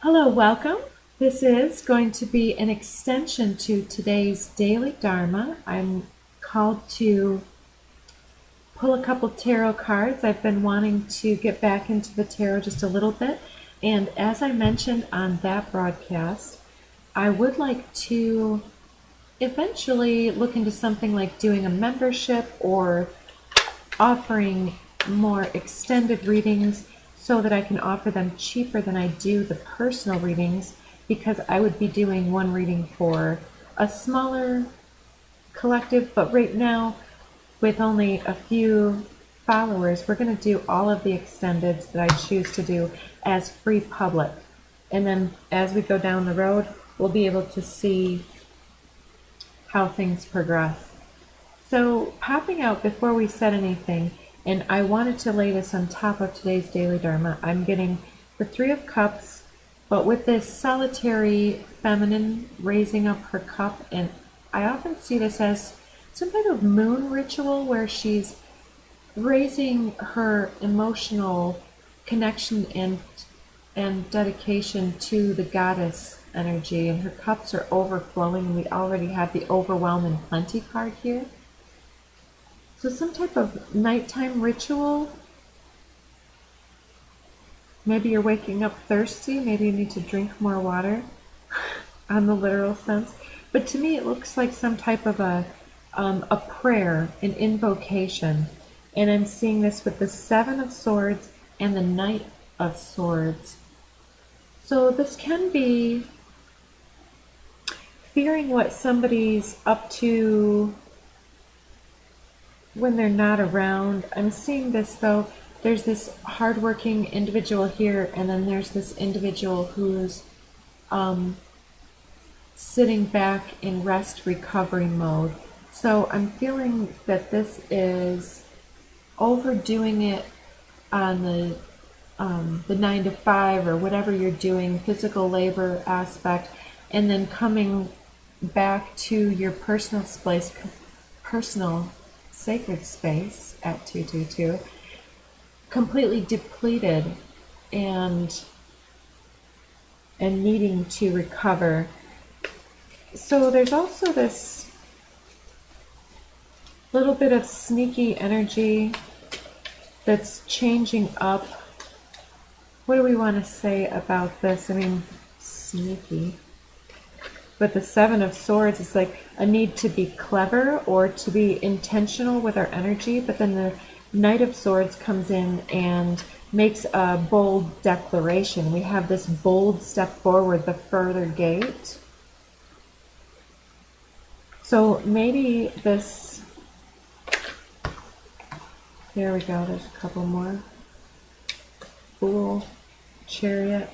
Hello, welcome. This is going to be an extension to today's daily Dharma. I'm called to pull a couple tarot cards. I've been wanting to get back into the tarot just a little bit. And as I mentioned on that broadcast, I would like to eventually look into something like doing a membership or offering more extended readings so that I can offer them cheaper than I do the personal readings, because I would be doing one reading for a smaller collective. But right now, with only a few followers, we're going to do all of the extendeds that I choose to do as free public. And then as we go down the road, we'll be able to see how things progress. So, popping out before we said anything, and I wanted to lay this on top of today's daily Dharma, I'm getting the Three of Cups, but with this solitary feminine raising up her cup, and I often see this as some type of moon ritual where she's raising her emotional connection and dedication to the goddess energy, and her cups are overflowing. We already have the overwhelm and plenty card here. So some type of nighttime ritual. Maybe you're waking up thirsty. Maybe you need to drink more water on the literal sense. But to me, it looks like some type of a prayer, an invocation. And I'm seeing this with the Seven of Swords and the Knight of Swords. So this can be fearing what somebody's up to when they're not around. I'm seeing this though. There's this hardworking individual here, and then there's this individual who's sitting back in rest recovery mode. So I'm feeling that this is overdoing it on the 9 to 5 or whatever you're doing, physical labor aspect, and then coming back to your personal space, personal sacred space at 222, completely depleted and needing to recover. So there's also this little bit of sneaky energy that's changing up. What do we want to say about this? I mean, sneaky. But the Seven of Swords is like a need to be clever or to be intentional with our energy. But then the Knight of Swords comes in and makes a bold declaration. We have this bold step forward, the further gate. So maybe this, there we go, there's a couple more. Fool, Chariot,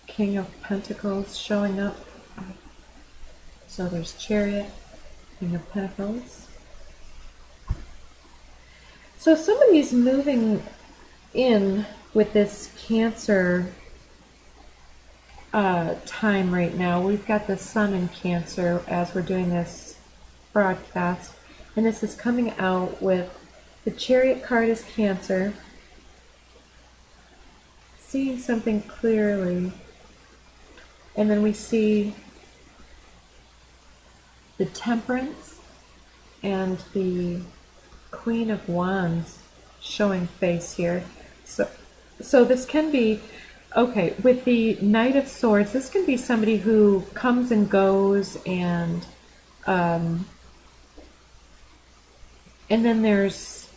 King of Pentacles showing up. So there's Chariot, King of Pentacles. So somebody's moving in with this Cancer time right now. We've got the Sun in Cancer as we're doing this broadcast. And this is coming out with the Chariot card is Cancer. Seeing something clearly. And then we see the Temperance and the Queen of Wands showing face here. So this can be, okay, with the Knight of Swords, this can be somebody who comes and goes, and then there's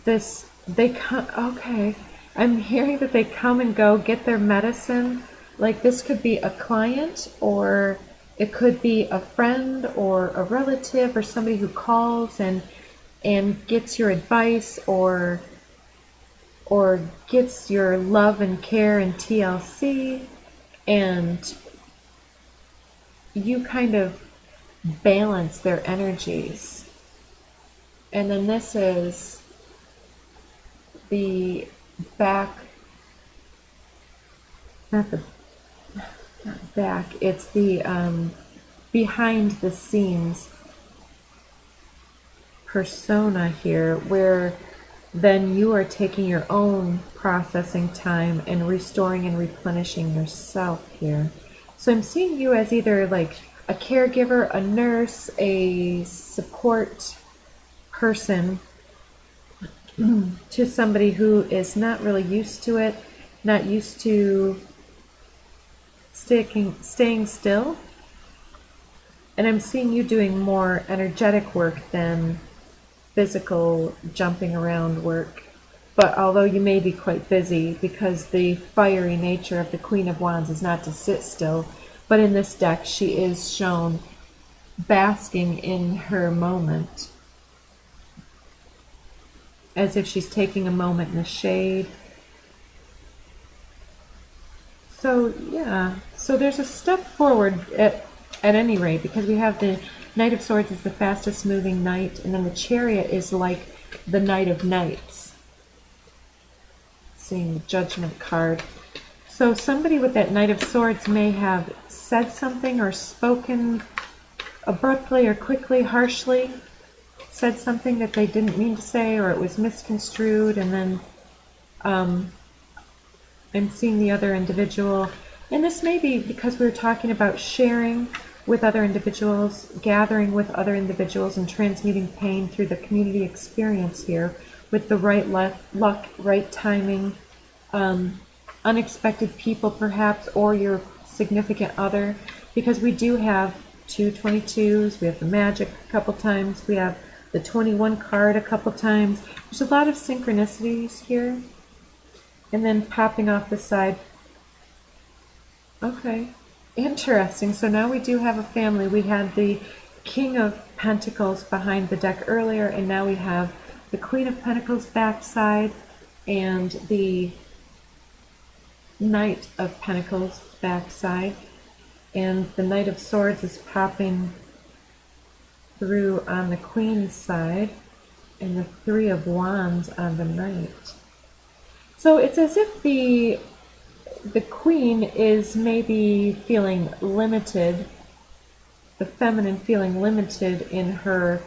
this, they come, okay, I'm hearing that they come and go, get their medicine. Like this could be a client, or it could be a friend or a relative or somebody who calls and gets your advice or gets your love and care and TLC, and you kind of balance their energies. And then this is the back, not back, it's the behind the scenes persona here, where then you are taking your own processing time and restoring and replenishing yourself here. So I'm seeing you as either like a caregiver, a nurse, a support person to somebody who is not really used to it, not used to staying still. And I'm seeing you doing more energetic work than physical jumping around work. But although you may be quite busy, because the fiery nature of the Queen of Wands is not to sit still, but in this deck she is shown basking in her moment, as if she's taking a moment in the shade. So yeah, so there's a step forward at any rate, because we have the Knight of Swords is the fastest moving knight, and then the Chariot is like the Knight of Knights. Seeing the Judgment card. So somebody with that Knight of Swords may have said something or spoken abruptly or quickly, harshly, said something that they didn't mean to say, or it was misconstrued, and then I'm seeing the other individual. And this may be because we were talking about sharing with other individuals, gathering with other individuals, and transmuting pain through the community experience here with the right luck, right timing, unexpected people perhaps, or your significant other, because we do have 2 22s, we have the Magic a couple times, we have the 21 card a couple times. There's a lot of synchronicities here. And then popping off the side. Okay, interesting. So now we do have a family. We had the King of Pentacles behind the deck earlier, and now we have the Queen of Pentacles backside and the Knight of Pentacles backside. And the Knight of Swords is popping through on the Queen's side, and the Three of Wands on the Knight. So it's as if the Queen is maybe feeling limited, the feminine feeling limited in her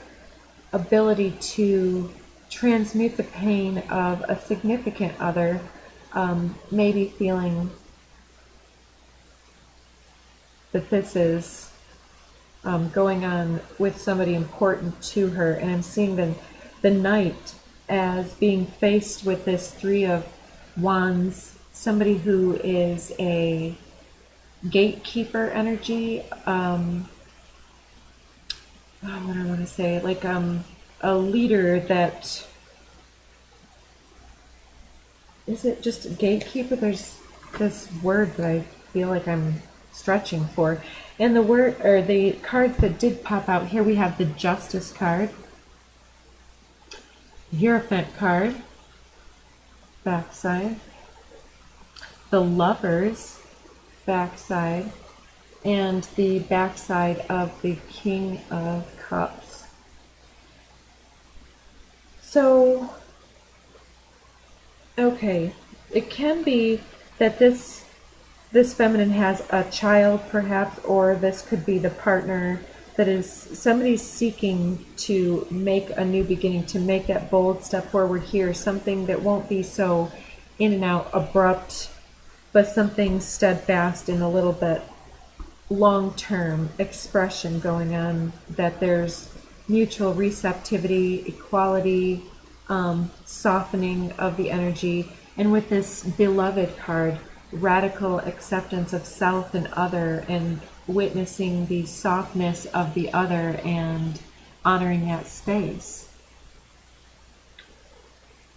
ability to transmute the pain of a significant other, maybe feeling that this is going on with somebody important to her. And I'm seeing the Knight as being faced with this Three of Wands, somebody who is a gatekeeper energy, what do I want to say, like a leader that, is it just a gatekeeper? There's this word that I feel like I'm stretching for. And the word, or the cards that did pop out here, we have the Justice card, Hierophant card, backside, the Lovers backside, and the backside of the King of Cups. So, okay, it can be that this feminine has a child perhaps, or this could be the partner that is somebody's seeking to make a new beginning, to make that bold step forward here, something that won't be so in and out abrupt, but something steadfast and a little bit long-term expression going on, that there's mutual receptivity, equality, softening of the energy. And with this Beloved card, radical acceptance of self and other, and witnessing the softness of the other and honoring that space.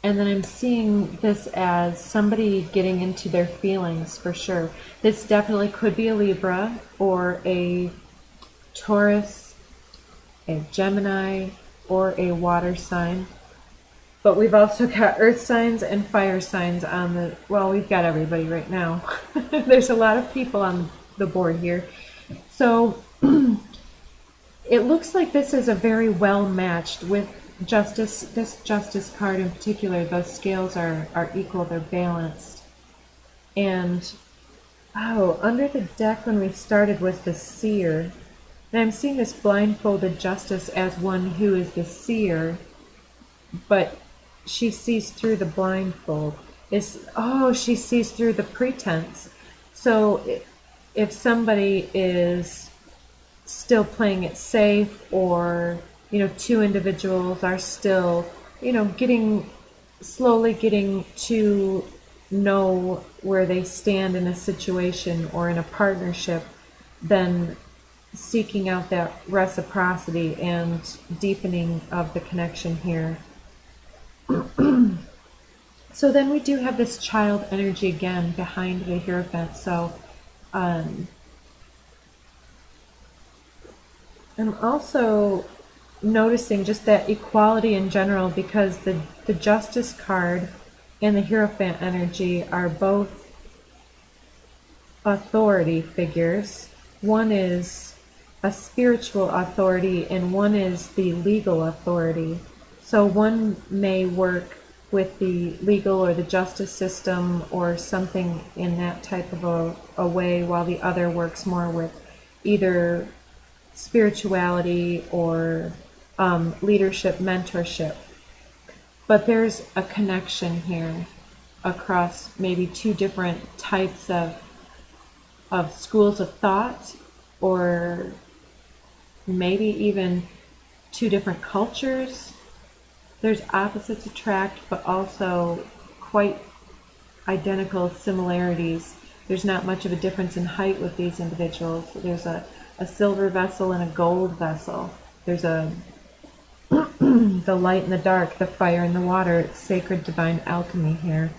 And then I'm seeing this as somebody getting into their feelings for sure. This definitely could be a Libra or a Taurus, a Gemini, or a water sign. But we've also got earth signs and fire signs on the, well, we've got everybody right now. There's a lot of people on the board here. So it looks like this is a very well matched with Justice. This Justice card in particular, those scales are equal, they're balanced. And oh, under the deck when we started was the Seer. And I'm seeing this blindfolded Justice as one who is the seer, but she sees through the blindfold. She sees through the pretense. So if somebody is still playing it safe, or two individuals are still slowly getting to know where they stand in a situation or in a partnership, then seeking out that reciprocity and deepening of the connection here. So then we do have this child energy again behind the Hierophant. So I'm also noticing just that equality in general, because the Justice card and the Hierophant energy are both authority figures. One is a spiritual authority and one is the legal authority. So one may work with the legal or the justice system or something in that type of a way, while the other works more with either spirituality or leadership, mentorship. But there's a connection here across maybe two different types of schools of thought, or maybe even two different cultures. There's opposites attract, but also quite identical similarities. There's not much of a difference in height with these individuals. There's a silver vessel and a gold vessel. There's the light and the dark, the fire and the water. It's sacred divine alchemy here.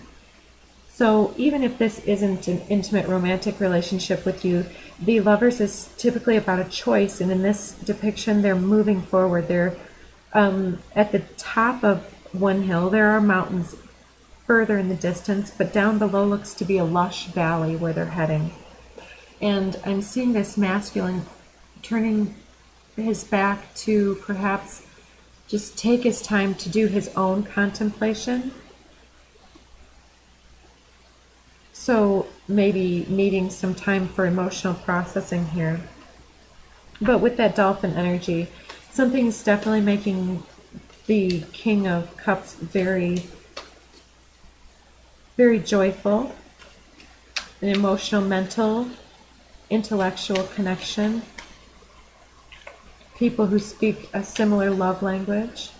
So even if this isn't an intimate romantic relationship with you, the Lovers is typically about a choice, and in this depiction they're moving forward. They're at the top of one hill. There are mountains further in the distance, but down below looks to be a lush valley where they're heading. And I'm seeing this masculine turning his back to perhaps just take his time to do his own contemplation. So maybe needing some time for emotional processing here. But with that dolphin energy, something's definitely making the King of Cups very, very joyful. An emotional, mental, intellectual connection. People who speak a similar love language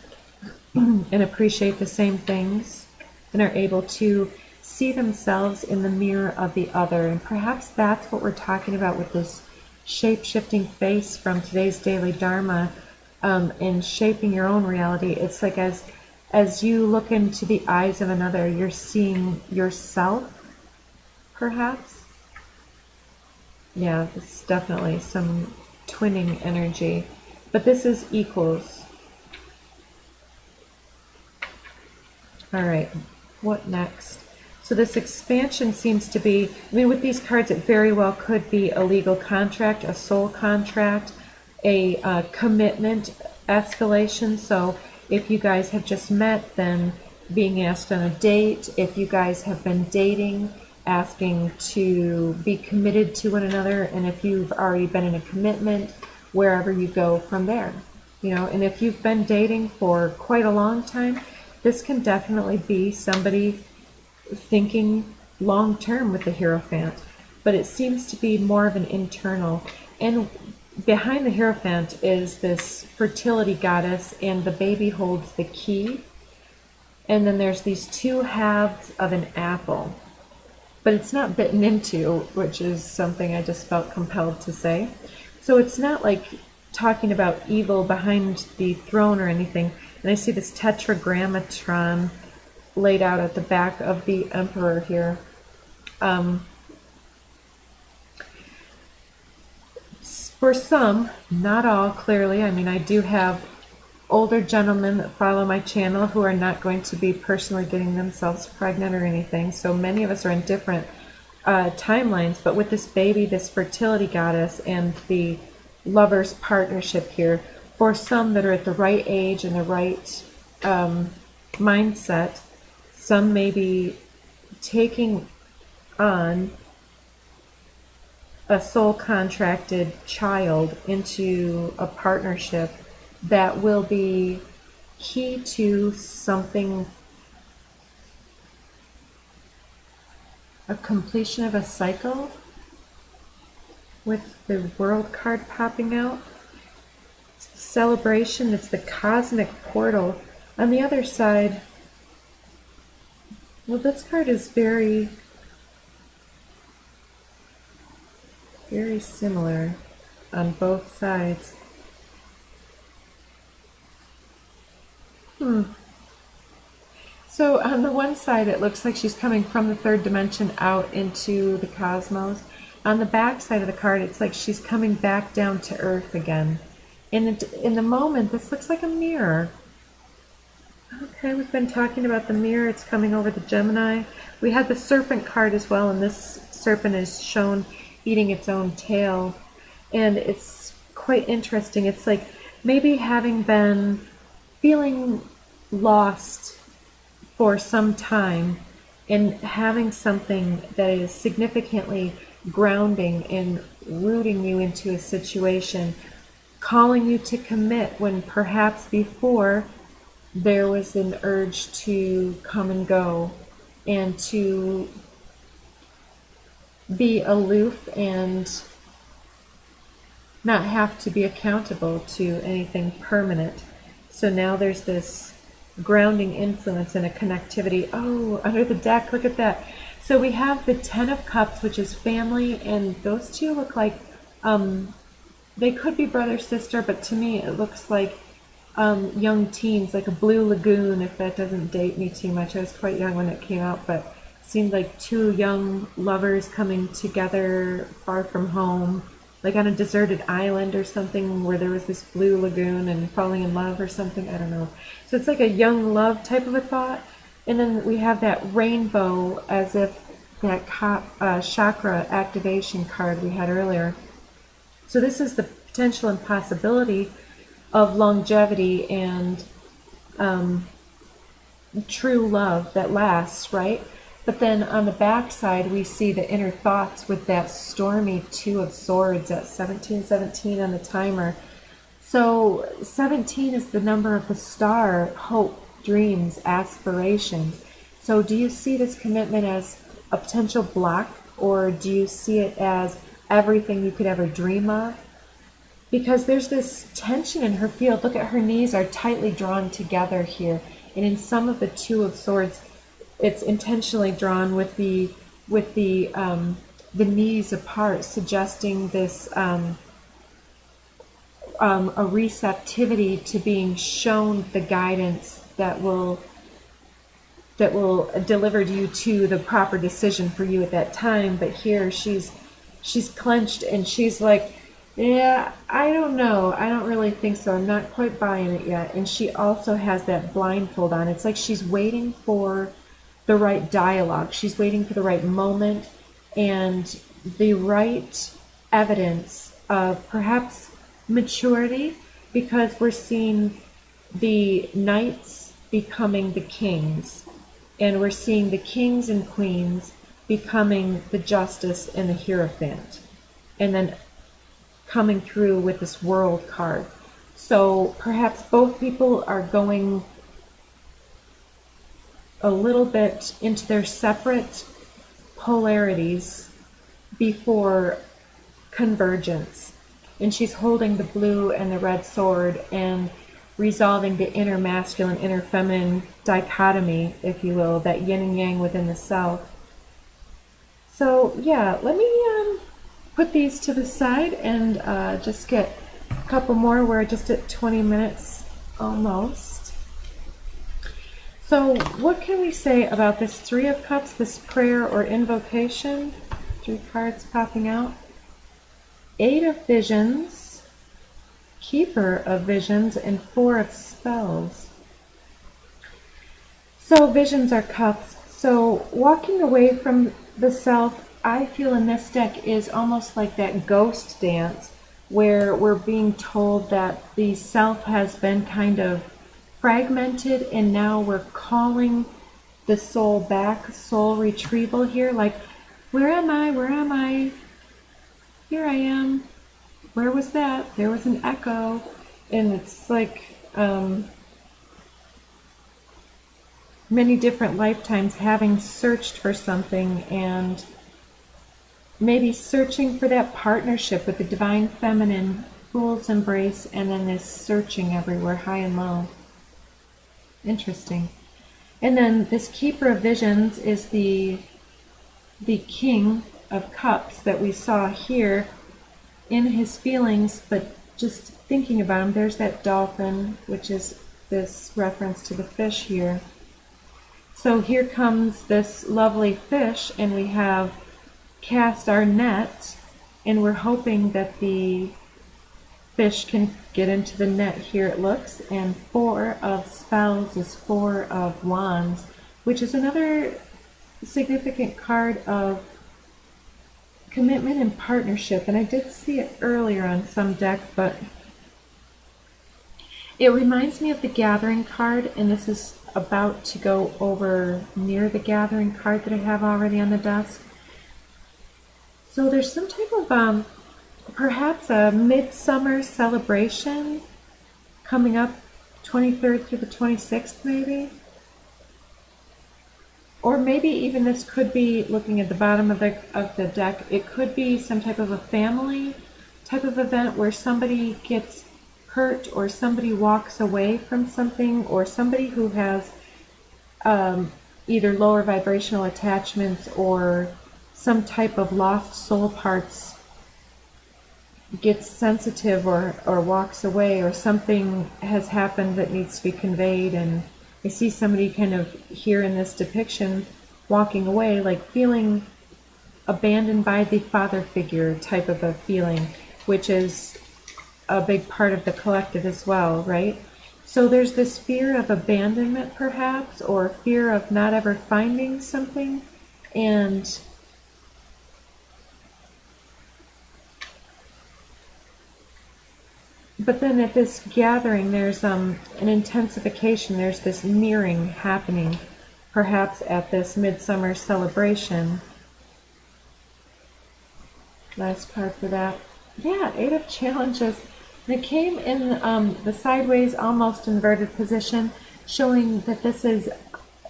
and appreciate the same things and are able to see themselves in the mirror of the other. And perhaps that's what we're talking about with this shape-shifting face from today's daily Dharma, in shaping your own reality. It's like as you look into the eyes of another, you're seeing yourself, perhaps. Yeah, it's definitely some twinning energy. But this is equals. All right, what next? So this expansion seems to be, with these cards, it very well could be a legal contract, a soul contract, a commitment escalation. So if you guys have just met, then being asked on a date. If you guys have been dating, asking to be committed to one another. And if you've already been in a commitment, wherever you go from there. And if you've been dating for quite a long time, this can definitely be somebody thinking long term with the Hierophant. But it seems to be more of an internal. And behind the Hierophant is this fertility goddess, and the baby holds the key. And then there's these two halves of an apple. But it's not bitten into, which is something I just felt compelled to say. So it's not like talking about evil behind the throne or anything. And I see this tetragrammaton laid out at the back of the Emperor here. For some, not all, clearly. I do have older gentlemen that follow my channel who are not going to be personally getting themselves pregnant or anything. So many of us are in different timelines. But with this baby, this fertility goddess, and the Lovers partnership here, for some that are at the right age and the right mindset, some may be taking on a soul contracted child into a partnership that will be key to something a completion of a cycle with the World card popping out. It's the celebration, it's the cosmic portal. On the other side, well, this card is very, very similar on both sides. So on the one side, it looks like she's coming from the third dimension out into the cosmos. On the back side of the card, it's like she's coming back down to Earth again. In the moment, this looks like a mirror. Okay, we've been talking about the mirror. It's coming over the Gemini. We had the serpent card as well, and this serpent is shown eating its own tail. And it's quite interesting. It's like maybe having been feeling lost for some time and having something that is significantly grounding and rooting you into a situation, calling you to commit when perhaps before there was an urge to come and go and to be aloof and not have to be accountable to anything permanent. So now there's this grounding influence and a connectivity. Oh, under the deck, look at that. So we have the Ten of Cups, which is family, and those two look like they could be brother sister, but to me it looks like young teens, like a Blue Lagoon, if that doesn't date me too much. I was quite young when it came out, but it seemed like two young lovers coming together far from home, like on a deserted island or something where there was this blue lagoon and falling in love or something. I don't know. So it's like a young love type of a thought. And then we have that rainbow as if that chakra activation card we had earlier. So this is the potential and possibility of longevity and true love that lasts, right? But then on the back side, we see the inner thoughts with that stormy Two of Swords at 1717 on the timer. So 17 is the number of the star, hope, dreams, aspirations. So do you see this commitment as a potential block, or do you see it as everything you could ever dream of? Because there's this tension in her field. Look at her knees are tightly drawn together here. And in some of the Two of Swords, it's intentionally drawn with the knees apart, suggesting this a receptivity to being shown the guidance that will deliver you to the proper decision for you at that time. But here she's clenched and she's like, yeah, I don't know. I don't really think so. I'm not quite buying it yet. And she also has that blindfold on. It's like she's waiting for the right dialogue. She's waiting for the right moment and the right evidence of perhaps maturity, because we're seeing the knights becoming the kings, and we're seeing the kings and queens becoming the justice and the hierophant, and then coming through with this world card. So perhaps both people are going a little bit into their separate polarities before convergence. And she's holding the blue and the red sword and resolving the inner masculine, inner feminine dichotomy, if you will, that yin and yang within the self. So yeah, let me put these to the side and just get a couple more. We're just at 20 minutes almost. So what can we say about this Three of Cups, this prayer or invocation? 3 cards popping out. 8 of Visions, Keeper of Visions, and 4 of Spells. So visions are cups. So walking away from the self, I feel in this deck is almost like that ghost dance where we're being told that the self has been kind of fragmented and now we're calling the soul back, soul retrieval here, like, where am I? Where am I? Here I am. Where was that? There was an echo. And it's like, many different lifetimes having searched for something, and maybe searching for that partnership with the divine feminine, fool's embrace, and then this searching everywhere, high and low. Interesting. And then this keeper of visions is the king of cups that we saw here in his feelings, but just thinking about him. There's that dolphin, which is this reference to the fish here. So here comes this lovely fish, and we have cast our net, and we're hoping that the fish can get into the net here, it looks. And 4 of spells is 4 of wands, which is another significant card of commitment and partnership. And I did see it earlier on some deck, but it reminds me of the Gathering card, and this is about to go over near the Gathering card that I have already on the desk. So there's some type of perhaps a midsummer celebration coming up, 23rd through the 26th maybe. Or maybe even this could be, looking at the bottom of the deck, it could be some type of a family type of event where somebody gets hurt, or somebody walks away from something, or somebody who has either lower vibrational attachments or some type of lost soul parts gets sensitive or walks away, or something has happened that needs to be conveyed. And I see somebody kind of here in this depiction walking away, like feeling abandoned by the father figure type of a feeling, which is a big part of the collective as well, right? So there's this fear of abandonment perhaps, or fear of not ever finding something. And but then at this gathering, there's an intensification. There's this mirroring happening, perhaps at this midsummer celebration. Last card for that. Yeah, 8 of Challenges. And it came in the sideways, almost inverted position, showing that this is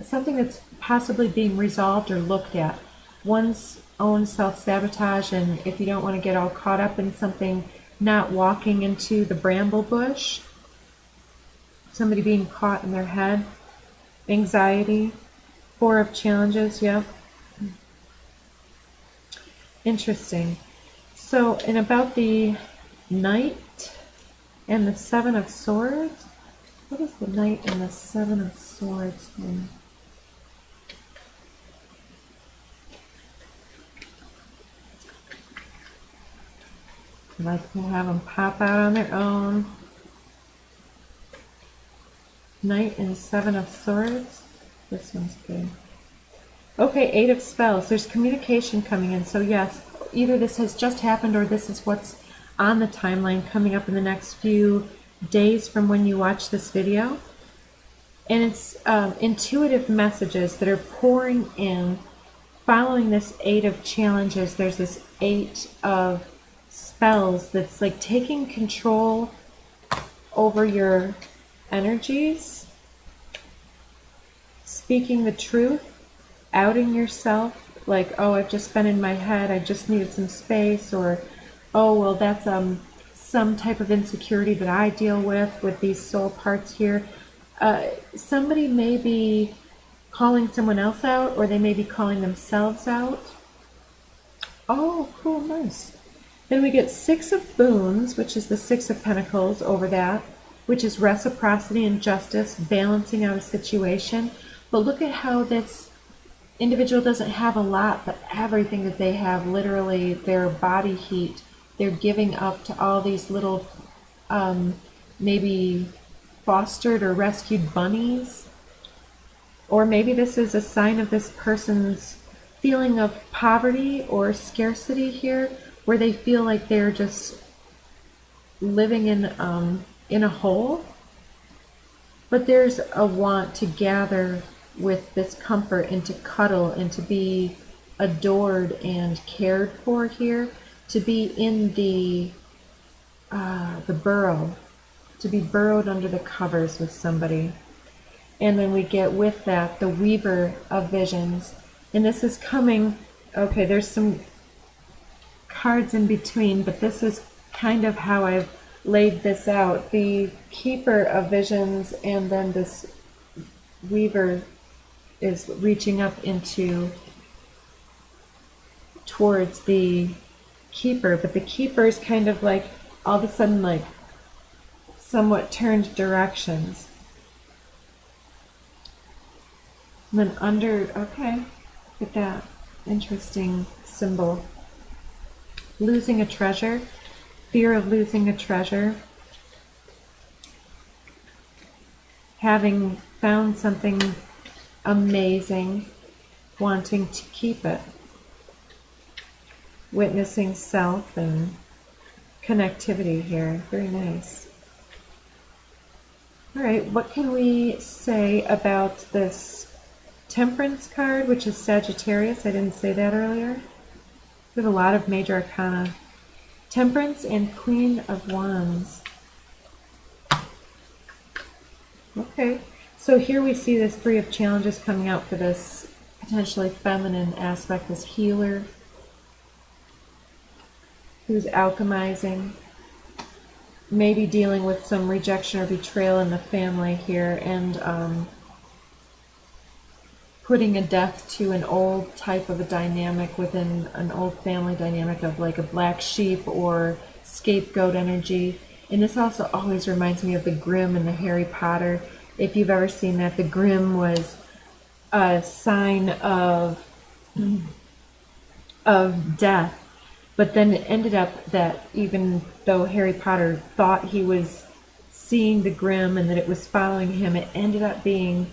something that's possibly being resolved or looked at. One's own self-sabotage, and if you don't want to get all caught up in something, not walking into the bramble bush, somebody being caught in their head, anxiety, 4 of Challenges, yep. Interesting. So, and about the Knight and the 7 of Swords, what is the Knight and the 7 of Swords mean? I like to have them pop out on their own. Knight and 7 of Swords. This one's good. Okay, 8 of Spells. There's communication coming in. So yes, either this has just happened, or this is what's on the timeline coming up in the next few days from when you watch this video. And it's intuitive messages that are pouring in following this 8 of Challenges. There's this 8 of Spells that's like taking control over your energies, speaking the truth, outing yourself, like, oh, I've just been in my head, I just needed some space, or oh, well, that's some type of insecurity that I deal with these soul parts here. Somebody may be calling someone else out, or they may be calling themselves out. Oh, cool, nice. Then we get 6 of Boons, which is the 6 of Pentacles over that, which is reciprocity and justice, balancing out a situation. But look at how this individual doesn't have a lot, but everything that they have, literally their body heat, they're giving up to all these little maybe fostered or rescued bunnies. Or maybe this is a sign of this person's feeling of poverty or scarcity here, where they feel like they're just living in a hole. But there's a want to gather with this comfort, and to cuddle, and to be adored and cared for here, to be in the burrow, to be burrowed under the covers with somebody. And then we get with that the Weaver of Visions. And this is coming, okay, there's some cards in between, but this is kind of how I've laid this out. The Keeper of Visions, and then this Weaver is reaching up into towards the Keeper, but the Keeper is kind of like all of a sudden like somewhat turned directions. And then under, okay, look at that interesting symbol. Losing a treasure, fear of losing a treasure, having found something amazing, wanting to keep it, witnessing self and connectivity here. Very nice. All right, what can we say about this Temperance card, which is Sagittarius? I didn't say that earlier. We have a lot of major arcana. Temperance and Queen of Wands. Okay, so here we see this Three of Challenges coming out for this potentially feminine aspect, this healer who's alchemizing, maybe dealing with some rejection or betrayal in the family here, and putting a death to an old type of a dynamic within an old family dynamic of like a black sheep or scapegoat energy. And this also always reminds me of the Grimm in the Harry Potter. If you've ever seen that, the Grimm was a sign of death. But then it ended up that even though Harry Potter thought he was seeing the Grimm and that it was following him, it ended up being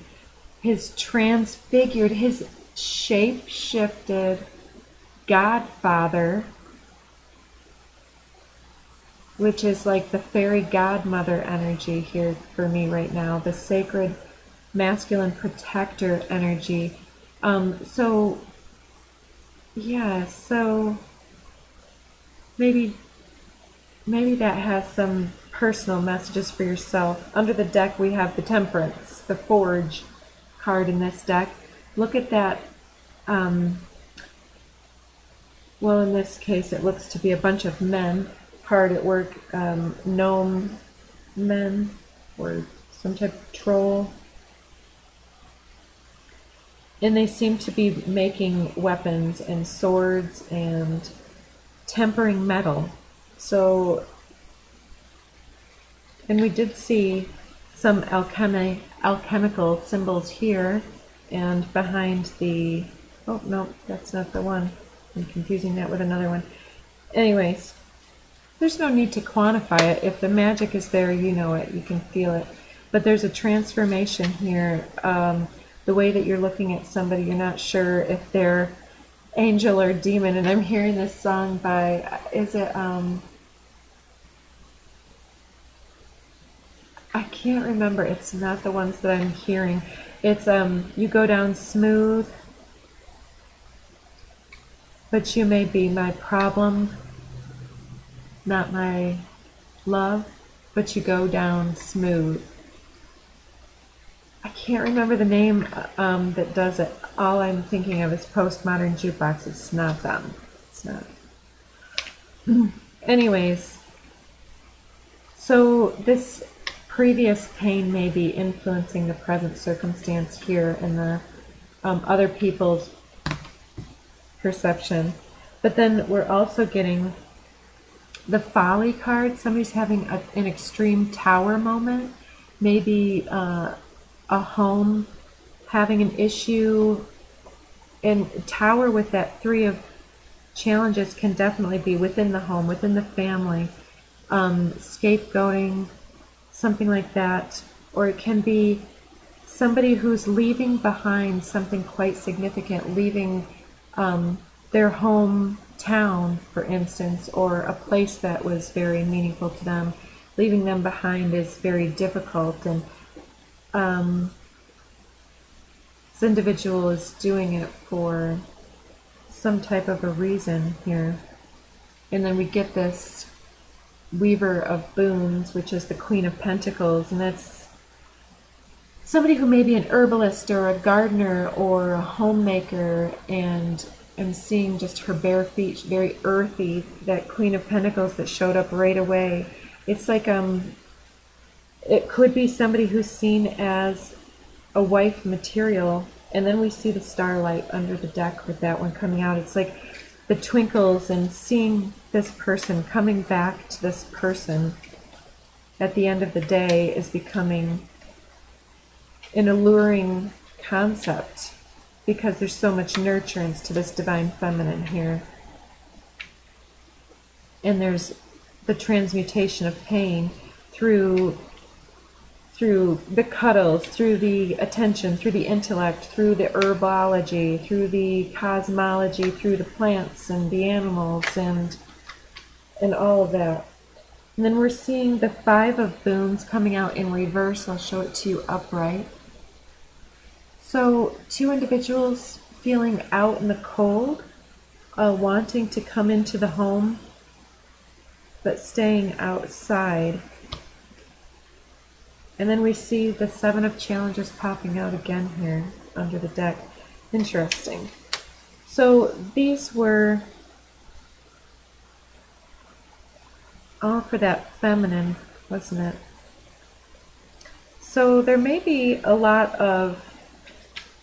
his transfigured, his shape-shifted godfather, which is like the fairy godmother energy here for me right now, the sacred masculine protector energy. So maybe that has some personal messages for yourself. Under the deck we have the Temperance, the Forge card in this deck. Look at that. Well, in this case it looks to be a bunch of men hard at work, gnome men or some type of troll, and they seem to be making weapons and swords and tempering metal. So, and we did see some alchemical symbols here and behind the, oh no, that's not the one. I'm confusing that with another one. Anyways, there's no need to quantify it. If the magic is there, you know it, you can feel it. But there's a transformation here. The way that you're looking at somebody, you're not sure if they're angel or demon. And I'm hearing this song by, is it, I can't remember. It's not the ones that I'm hearing. It's you go down smooth, but you may be my problem, not my love, but you go down smooth. I can't remember the name that does it. All I'm thinking of is Postmodern Jukebox. It's not them. It's not. Anyways, so this previous pain may be influencing the present circumstance here in the other people's perception. But then we're also getting the Folly card. Somebody's having an extreme tower moment. Maybe a home having an issue. And tower with that Three of Challenges can definitely be within the home, within the family. Scapegoating, something like that. Or it can be somebody who's leaving behind something quite significant, leaving their hometown, for instance, or a place that was very meaningful to them. Leaving them behind is very difficult, and this individual is doing it for some type of a reason here. And then we get this Weaver of Boons, which is the Queen of Pentacles, and that's somebody who may be an herbalist or a gardener or a homemaker, and I'm seeing just her bare feet, very earthy, that Queen of Pentacles that showed up right away. It's like it could be somebody who's seen as a wife material, and then we see the starlight under the deck with that one coming out. It's like the twinkles, and seeing this person coming back to this person at the end of the day is becoming an alluring concept, because there's so much nurturance to this divine feminine here. And there's the transmutation of pain through the cuddles, through the attention, through the intellect, through the herbology, through the cosmology, through the plants and the animals, and all of that. And then we're seeing the Five of Boons coming out in reverse. I'll show it to you upright. So two individuals feeling out in the cold, wanting to come into the home, but staying outside. And then we see the Seven of Challenges popping out again here under the deck. Interesting. So these were all for that feminine, wasn't it? So there may be a lot of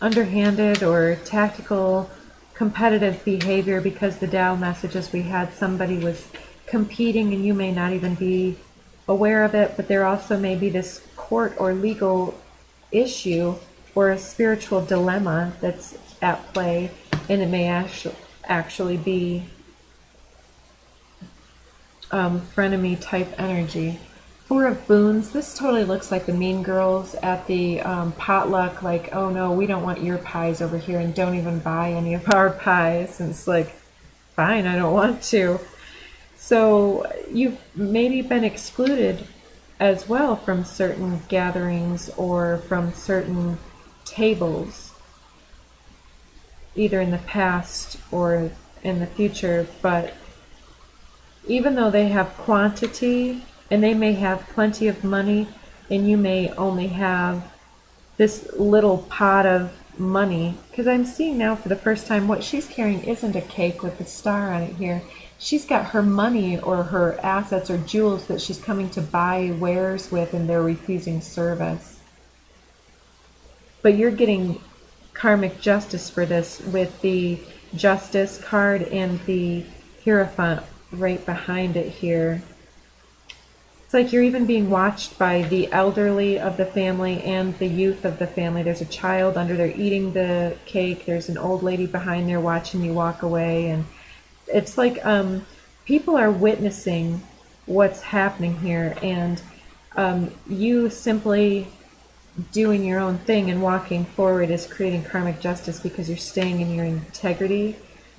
underhanded or tactical competitive behavior, because the Tao messages we had, somebody was competing and you may not even be aware of it, but there also may be this court or legal issue or a spiritual dilemma that's at play, and it may actually be frenemy type energy. Four of Boons, this totally looks like the mean girls at the potluck, like, oh no, we don't want your pies over here, and don't even buy any of our pies. And it's like, fine, I don't want to. So you've maybe been excluded as well from certain gatherings or from certain tables, either in the past or in the future. But even though they have quantity, and they may have plenty of money, and you may only have this little pot of money, because I'm seeing now for the first time what she's carrying isn't a cake with a star on it here. She's got her money or her assets or jewels that she's coming to buy wares with, and they're refusing service. But you're getting karmic justice for this with the Justice card and the Hierophant right behind it here. It's like you're even being watched by the elderly of the family and the youth of the family. There's a child under there eating the cake. There's an old lady behind there watching you walk away. And it's like people are witnessing what's happening here. And you simply doing your own thing and walking forward is creating karmic justice, because you're staying in your integrity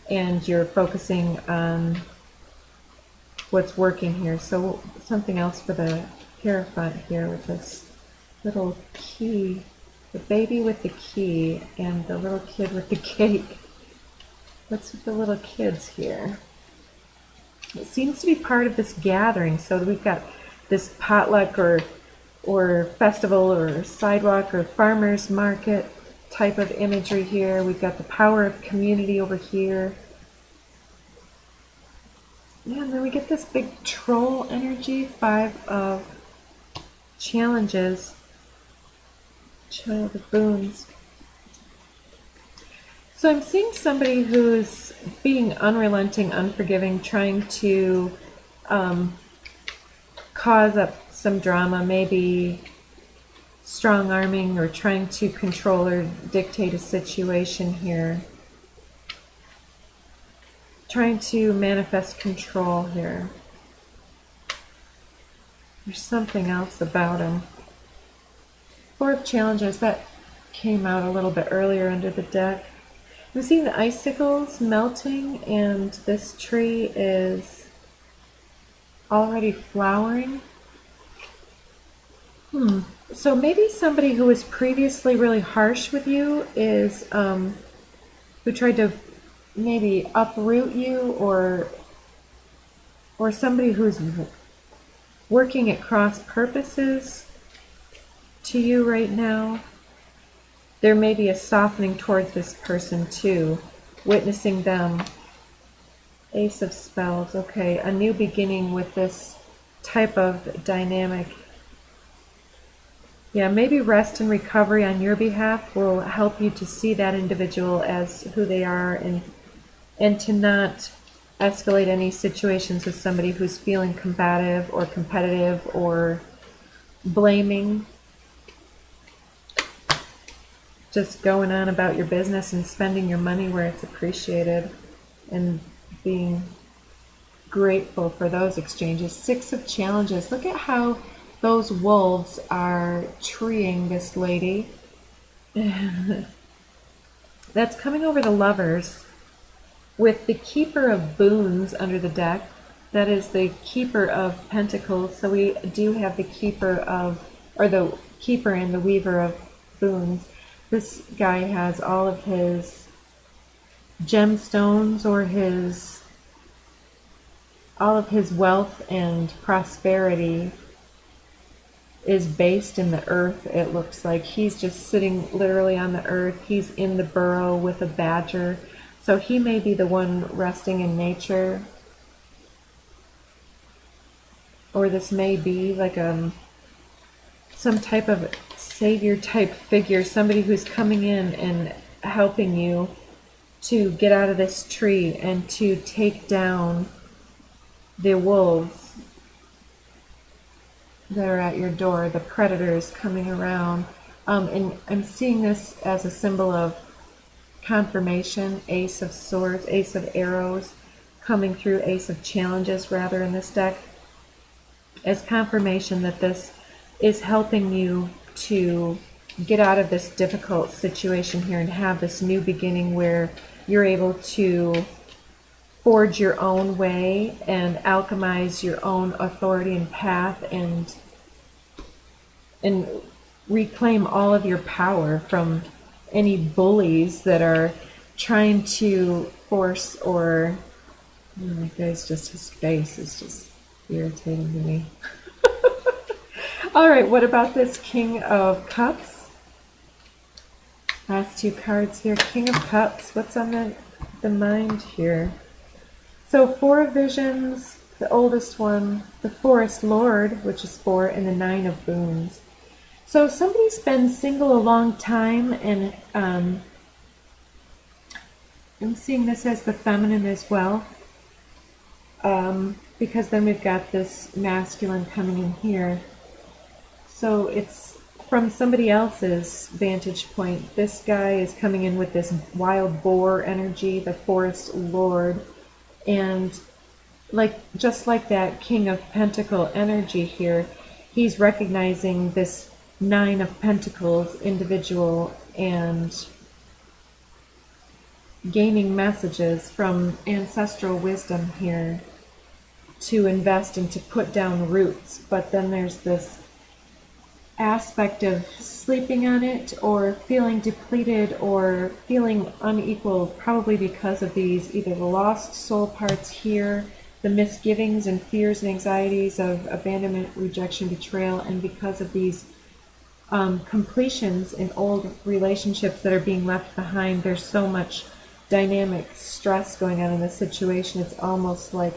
and you're focusing on what's working here. So something else for the Hierophant here with this little key, the baby with the key and the little kid with the cake. What's with the little kids here? It seems to be part of this gathering. So we've got this potluck or festival or sidewalk or farmer's market type of imagery here. We've got the power of community over here. Yeah, and then we get this big troll energy, Five of Challenges, Child of Boons. So I'm seeing somebody who's being unrelenting, unforgiving, trying to cause up some drama, maybe strong-arming or trying to control or dictate a situation here. Trying to manifest control here. There's something else about him. Four of Challenges, that came out a little bit earlier under the deck. I'm seeing the icicles melting, and this tree is already flowering. So maybe somebody who was previously really harsh with you is who tried to maybe uproot you, or somebody who's working at cross purposes to you right now. there may be a softening towards this person too, witnessing them. Ace of Spells, okay, a new beginning with this type of dynamic. Yeah, maybe rest and recovery on your behalf will help you to see that individual as who they are, and to not escalate any situations with somebody who's feeling combative or competitive or blaming. Just going on about your business and spending your money where it's appreciated, and being grateful for those exchanges. Six of Challenges. Look at how those wolves are treeing this lady. That's coming over the Lovers with the Keeper of Boons under the deck. That is the Keeper of Pentacles. So we do have the Keeper of, or the Keeper and the Weaver of Boons. This guy has all of his gemstones, or all of his wealth and prosperity is based in the earth. It looks like he's just sitting literally on the earth. He's in the burrow with a badger. So he may be the one resting in nature. Or this may be like some type of savior type figure, somebody who's coming in and helping you to get out of this tree and to take down the wolves that are at your door, the predators coming around. And I'm seeing this as a symbol of confirmation. Ace of Swords, Ace of Arrows coming through, Ace of Challenges rather in this deck, as confirmation that this is helping you to get out of this difficult situation here and have this new beginning where you're able to forge your own way and alchemize your own authority and path, and reclaim all of your power from any bullies that are trying to force, or oh my gosh, just his face is just irritating to me. All right, what about this King of Cups? Last two cards here. King of Cups, what's on the mind here? So Four of Visions, the oldest one, the Forest Lord, which is 4, and the Nine of Boons. So somebody's been single a long time, and I'm seeing this as the feminine as well, because then we've got this masculine coming in here. So it's from somebody else's vantage point. This guy is coming in with this wild boar energy, the Forest Lord, and just like that King of Pentacle energy here, he's recognizing this Nine of Pentacles individual and gaining messages from ancestral wisdom here to invest and to put down roots. But then there's this aspect of sleeping on it, or feeling depleted, or feeling unequal, probably because of these, either the lost soul parts here, the misgivings and fears and anxieties of abandonment, rejection, betrayal, and because of these completions in old relationships that are being left behind. There's so much dynamic stress going on in this situation. It's almost like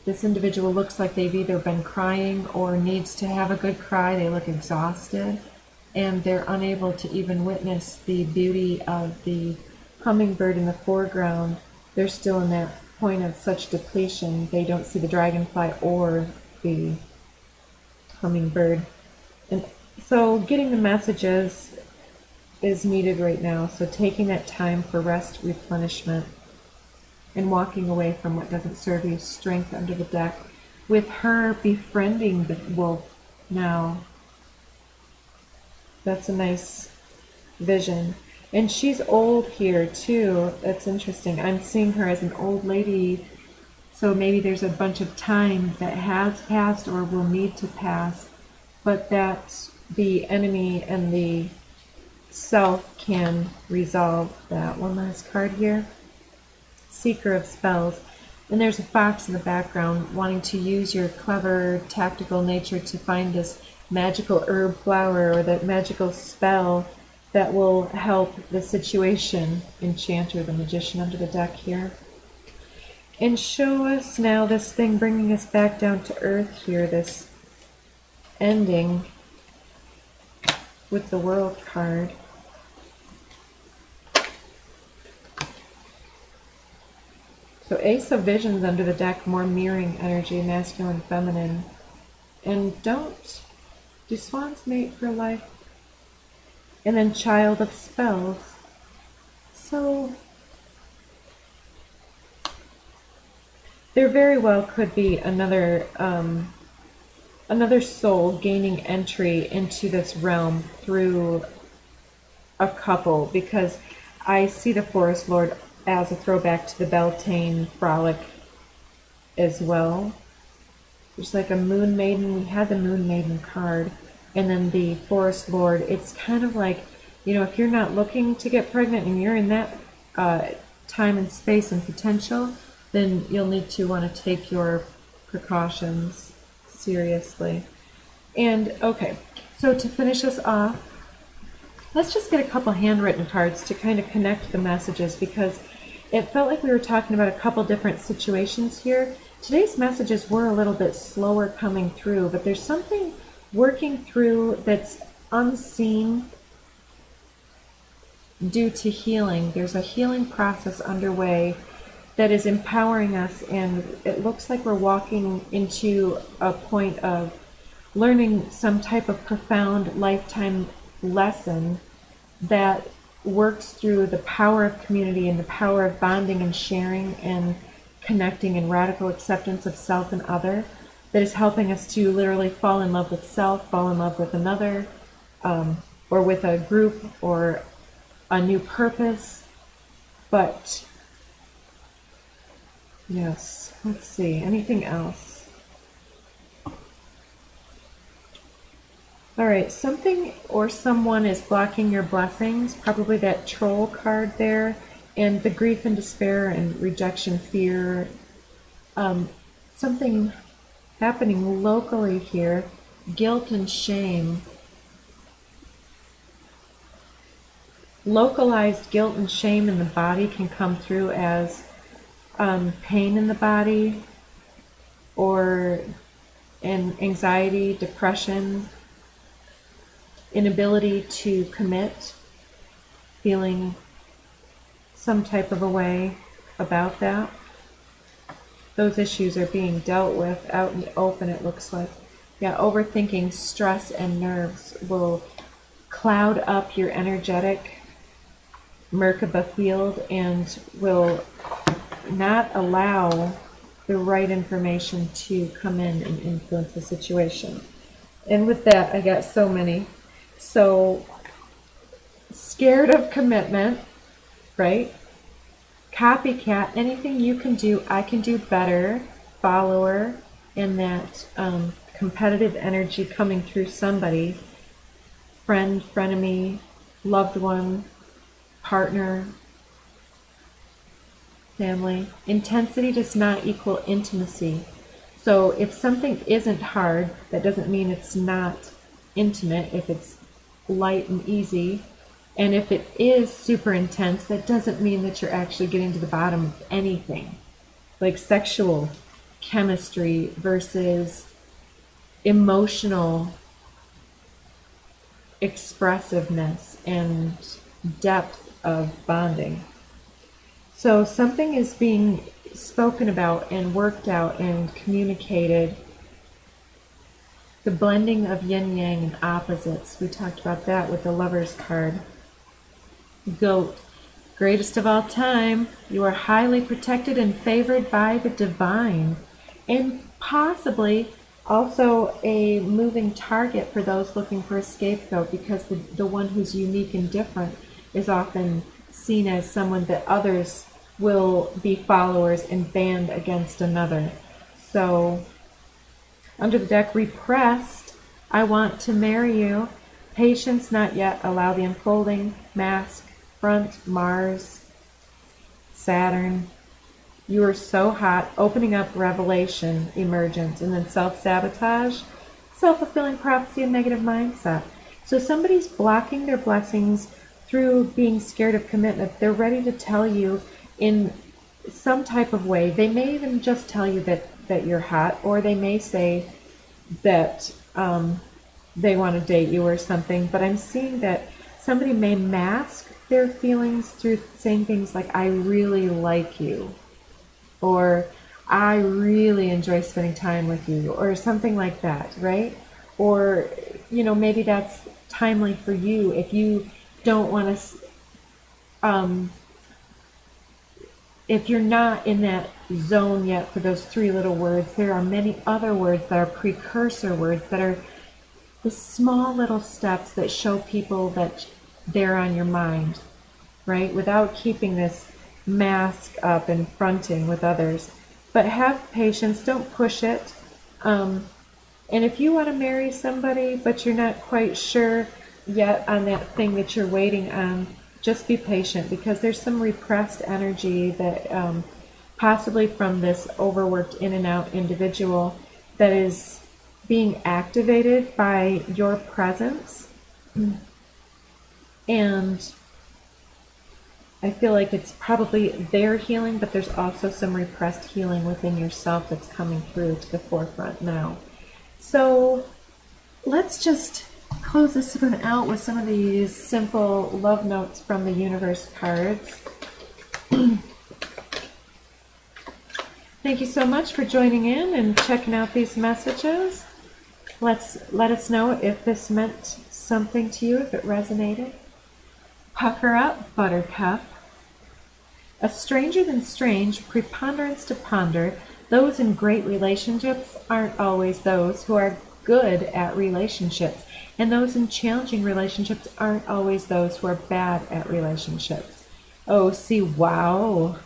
this individual looks like they've either been crying or needs to have a good cry. They look exhausted, and they're unable to even witness the beauty of the hummingbird in the foreground. They're still in that point of such depletion. They don't see the dragonfly or the hummingbird. And so getting the messages is needed right now. So taking that time for rest, replenishment, and walking away from what doesn't serve you. Strength under the deck, with her befriending the wolf now. That's a nice vision. And she's old here too. That's interesting. I'm seeing her as an old lady, so maybe there's a bunch of time that has passed or will need to pass, but that the enemy and the self can resolve that. One last card here. Seeker of Spells. And there's a fox in the background wanting to use your clever tactical nature to find this magical herb flower or that magical spell that will help the situation. Enchanted, the magician under the deck here. And show us now this thing bringing us back down to earth here, this ending with the World card. So Ace of Visions under the deck, more mirroring energy, masculine, feminine. And do swans mate for life? And then Child of Spells. So there very well could be another soul gaining entry into this realm through a couple, because I see the Forest Lord as a throwback to the Beltane frolic as well. There's like a Moon Maiden. We had the Moon Maiden card, and then the Forest Lord. It's kind of like, you know, if you're not looking to get pregnant and you're in that time and space and potential, then you'll need to want to take your precautions seriously. And okay, so to finish us off, let's just get a couple handwritten cards to kind of connect the messages, because it felt like we were talking about a couple different situations here. Today's messages were a little bit slower coming through, but there's something working through that's unseen due to healing. There's a healing process underway that is empowering us, and it looks like we're walking into a point of learning some type of profound lifetime lesson that works through the power of community and the power of bonding and sharing and connecting and radical acceptance of self and other, that is helping us to literally fall in love with self, fall in love with another, or with a group or a new purpose. But yes, let's see, anything else? All right, something or someone is blocking your blessings, probably that Troll card there, and the grief and despair and rejection, fear. Something happening locally here, guilt and shame. Localized guilt and shame in the body can come through as pain in the body, or anxiety, depression, inability to commit, feeling some type of a way about that. Those issues are being dealt with out in the open, it looks like. Yeah, overthinking, stress, and nerves will cloud up your energetic Merkaba field and will not allow the right information to come in and influence the situation. And with that, I got so many. So, scared of commitment, right? Copycat, anything you can do, I can do better. Follower, and that competitive energy coming through somebody. Friend, frenemy, loved one, partner, family. Intensity does not equal intimacy. So if something isn't hard, that doesn't mean it's not intimate. If it's light and easy, and if it is super intense, that doesn't mean that you're actually getting to the bottom of anything. Like sexual chemistry versus emotional expressiveness and depth of bonding. So something is being spoken about and worked out and communicated. The blending of yin yang and opposites. We talked about that with the Lover's card. Goat, greatest of all time. You are highly protected and favored by the divine, and possibly also a moving target for those looking for a scapegoat, because the one who's unique and different is often seen as someone that others will be followers and band against another. So under the deck, repressed, I want to marry you. Patience, not yet. Allow the unfolding. Mask, front, Mars, Saturn. You are so hot. Opening up, revelation, emergence. And then self-sabotage, self-fulfilling prophecy, and negative mindset. So somebody's blocking their blessings through being scared of commitment. They're ready to tell you in some type of way. They may even just tell you that you're hot, or they may say that they want to date you or something. But I'm seeing that somebody may mask their feelings through saying things like, I really like you, or I really enjoy spending time with you, or something like that, right? Or, maybe that's timely for you if you don't want to, if you're not in that zone yet for those 3 little words. There are many other words that are precursor words, that are the small little steps that show people that they're on your mind, right? Without keeping this mask up and fronting with others. But have patience, don't push it. And if you want to marry somebody, but you're not quite sure yet on that thing that you're waiting on, just be patient, because there's some repressed energy that possibly from this overworked in and out individual that is being activated by your presence. And I feel like it's probably their healing, but there's also some repressed healing within yourself that's coming through to the forefront now. So let's just close this one out with some of these simple love notes from the universe cards. Thank you so much for joining in and checking out these messages. Let us know if this meant something to you, if it resonated. Pucker up, buttercup. A stranger than strange, preponderance to ponder. Those in great relationships aren't always those who are good at relationships, and those in challenging relationships aren't always those who are bad at relationships. Oh, see, wow.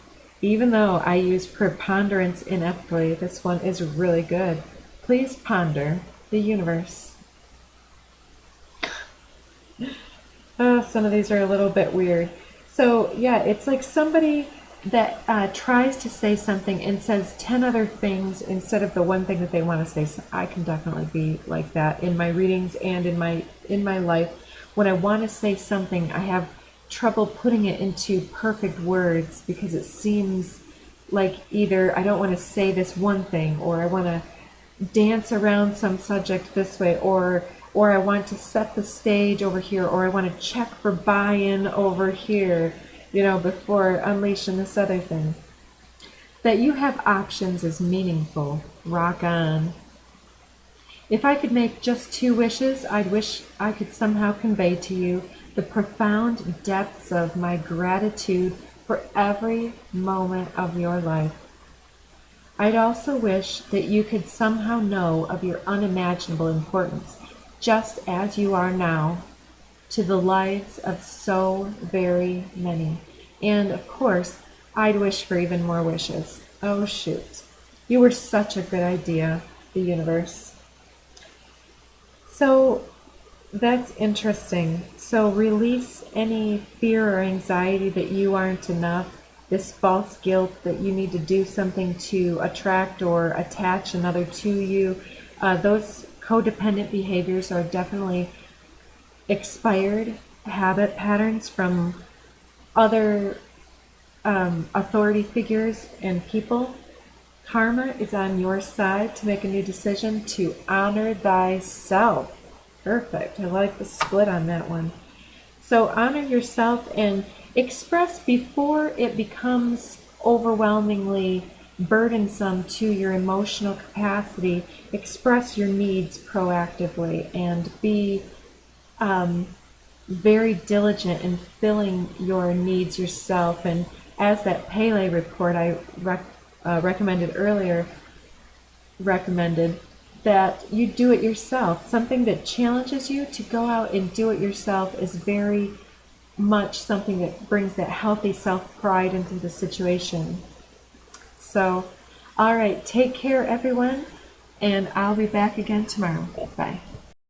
Even though I use preponderance ineptly, this one is really good. Please ponder the universe. Oh, some of these are a little bit weird. So, yeah, it's like somebody that tries to say something and says 10 other things instead of the one thing that they want to say. So I can definitely be like that in my readings and in my life. When I want to say something, I have trouble putting it into perfect words, because it seems like either I don't want to say this one thing, or I want to dance around some subject this way, or I want to set the stage over here, or I want to check for buy-in over here, before unleashing this other thing. That you have options is meaningful. Rock on. If I could make just 2 wishes, I'd wish I could somehow convey to you the profound depths of my gratitude for every moment of your life. I'd also wish that you could somehow know of your unimaginable importance, just as you are now, to the lives of so very many. And of course, I'd wish for even more wishes. Oh shoot. You were such a good idea, the universe. So that's interesting. So release any fear or anxiety that you aren't enough, this false guilt that you need to do something to attract or attach another to you. Those codependent behaviors are definitely expired habit patterns from other authority figures and people. Karma is on your side to make a new decision to honor thyself. Perfect. I like the split on that one. So honor yourself and express before it becomes overwhelmingly burdensome to your emotional capacity. Express your needs proactively and be very diligent in filling your needs yourself. And as that Pele report I recommended earlier recommended, that you do it yourself. Something that challenges you to go out and do it yourself is very much something that brings that healthy self-pride into the situation. So, all right, take care, everyone, and I'll be back again tomorrow. Bye.